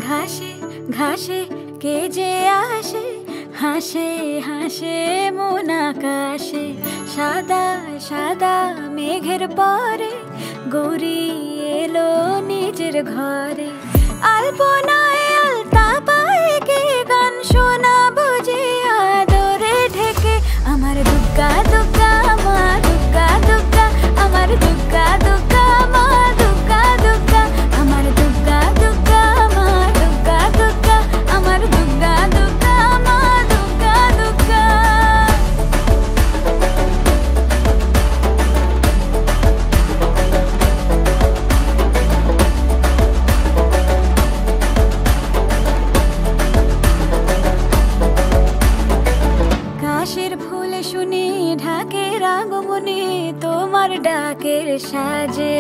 ঘাসে ঘাসে কে যে আসে, হাসে হাসে মন আকাশে। সাদা সাদা মেঘের পরে গৌরী এলো নিজের ঘরে। আলপনায় আলতা পায়ে কে গান শোনাবো যে আদরে ঢেকে। আমার দুগ্গা দুগ্গা মা দুগ্গা দুগ্গা, আমার দুগ্গা দুগ্গা মা দুগ্গা দুগ্গা, আমার দুগ্গা দুগ্গা মা দুগ্গা দুগ্গা, আমার দুগ্গা দুগ্গা মা দুগ্গা দুগ্গা। কাশের ফুলে শুনি ঢাকের আগমনে, তোমার ডাকের সাজে